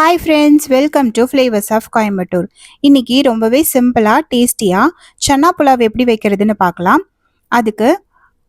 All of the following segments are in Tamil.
Hi friends, welcome to flavours of Coimbatore. இன்னைக்கு ரொம்பவே சிம்பிளாக டேஸ்டியாக சன்னா புலாவ் எப்படி வைக்கிறதுன்னு பார்க்கலாம். அதுக்கு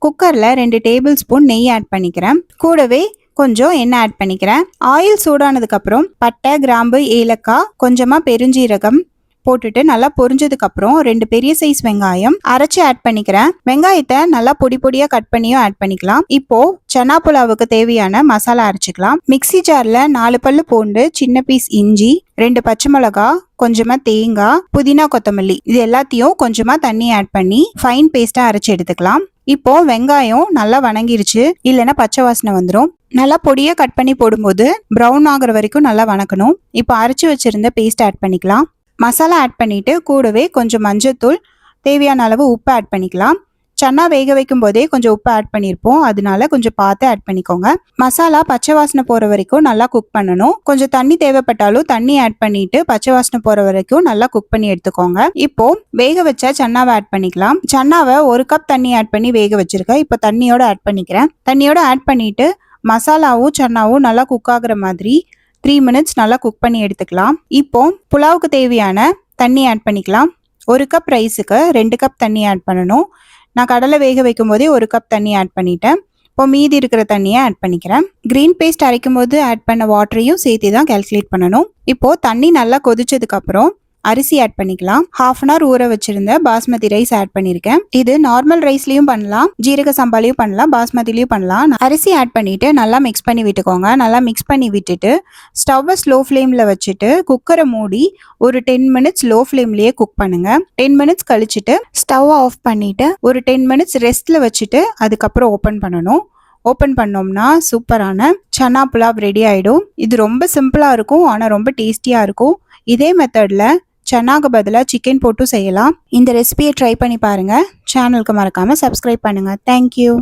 குக்கரில் 2 டேபிள் ஸ்பூன் நெய் ஆட் பண்ணிக்கிறேன். கூடவே கொஞ்சம் எண்ணெய் ஆட் பண்ணிக்கிறேன். ஆயில் சூடானதுக்கப்புறம் பட்டை, கிராம்பு, ஏலக்காய், கொஞ்சமாக பெருஞ்சீரகம் போட்டுட்டு நல்லா பொரிஞ்சதுக்கப்புறம் 2 பெரிய சைஸ் வெங்காயம் அரைச்சி ஆட் பண்ணிக்கிறேன். வெங்காயத்தை நல்லா பொடி பொடியாக கட் பண்ணியும் ஆட் பண்ணிக்கலாம். இப்போ சன்னா புலாவுக்கு தேவையான மசாலா அரைச்சிக்கலாம். மிக்சி ஜாரில் 4 பல்லு பூண்டு, சின்ன பீஸ் இஞ்சி, 2 பச்சை மிளகா, கொஞ்சமா தேங்காய், புதினா, கொத்தமல்லி இது எல்லாத்தையும் கொஞ்சமா தண்ணி ஆட் பண்ணி ஃபைன் பேஸ்டா அரைச்சி எடுத்துக்கலாம். இப்போ வெங்காயம் நல்லா வணங்கிருச்சு, இல்லைன்னா பச்சை வாசனை வந்துடும். நல்லா பொடியாக கட் பண்ணி போடும்போது ப்ரௌன் ஆகுற வரைக்கும் நல்லா வணக்கணும். இப்போ அரைச்சி வச்சிருந்த பேஸ்ட் ஆட் பண்ணிக்கலாம். மசாலா ஆட் பண்ணிட்டு கூடவே கொஞ்சம் மஞ்சத்தூள், தேவையான அளவு உப்பு ஆட் பண்ணிக்கலாம். சன்னா வேக வைக்கும் போதே கொஞ்சம் உப்பு ஆட் பண்ணியிருப்போம், அதனால கொஞ்சம் பார்த்து ஆட் பண்ணிக்கோங்க. மசாலா பச்சை வாசனை போகிற வரைக்கும் நல்லா குக் பண்ணணும். கொஞ்சம் தண்ணி தேவைப்பட்டாலும் தண்ணி ஆட் பண்ணிட்டு பச்சை வாசனை போகிற வரைக்கும் நல்லா குக் பண்ணி எடுத்துக்கோங்க. இப்போ வேக வச்ச சன்னாவை ஆட் பண்ணிக்கலாம். சன்னாவை 1 கப் தண்ணி ஆட் பண்ணி வேக வச்சிருக்கேன். இப்போ தண்ணியோட ஆட் பண்ணிக்கிறேன். தண்ணியோட ஆட் பண்ணிட்டு மசாலாவும் சன்னாவும் நல்லா குக் ஆகுற மாதிரி 3 மினிட்ஸ் நல்லா குக் பண்ணி எடுத்துக்கலாம். இப்போ புலாவுக்கு தேவையான தண்ணி ஆட் பண்ணிக்கலாம். 1 கப் ரைஸுக்கு 2 கப் தண்ணி ஆட் பண்ணணும். நான் கடலை வேக வைக்கும் போதே 1 கப் தண்ணி ஆட் பண்ணிட்டேன். இப்போ மீதி இருக்கிற தண்ணியை ஆட் பண்ணிக்கிறேன். கிரீன் பேஸ்ட் அரைக்கும் போது ஆட் பண்ண வாட்டரையும் சேர்த்து தான் கால்குலேட் பண்ணணும். இப்போ தண்ணி நல்லா கொதிச்சதுக்கு அப்புறம் அரிசி ஆட் பண்ணிக்கலாம். 1/2 hour ஊற வச்சிருந்த பாஸ்மதி ரைஸ் ஆட் பண்ணியிருக்கேன். இது நார்மல் ரைஸ்லயும் பண்ணலாம், ஜீரக சம்பாலையும் பண்ணலாம், பாஸ்மதிலையும் பண்ணலாம். அரிசி ஆட் பண்ணிட்டு நல்லா மிக்ஸ் பண்ணி விட்டுக்கோங்க. நல்லா மிக்ஸ் பண்ணி விட்டுட்டு ஸ்டவ்வை ஸ்லோ ஃப்ளேமில் வச்சுட்டு குக்கரை மூடி ஒரு 10 மினிட்ஸ் லோ ஃப்ளேம்லேயே குக் பண்ணுங்க. 10 மினிட்ஸ் கழிச்சுட்டு ஸ்டவ் ஆஃப் பண்ணிட்டு ஒரு 10 மினிட்ஸ் ரெஸ்ட்ல வச்சுட்டு அதுக்கப்புறம் ஓப்பன் பண்ணணும். ஓப்பன் பண்ணோம்னா சூப்பரான சன்னா புலாவ் ரெடி ஆகிடும். இது ரொம்ப சிம்பிளாக இருக்கும், ஆனால் ரொம்ப டேஸ்டியாக இருக்கும். இதே மெத்தடில் சன்னாக்கு பதிலாக சிக்கன் போட்டு செய்யலாம். இந்த ரெசிபியை ட்ரை பண்ணி பாருங்கள். சேனலுக்கு மறக்காமல் சப்ஸ்கிரைப் பண்ணுங்கள். தேங்க்யூ.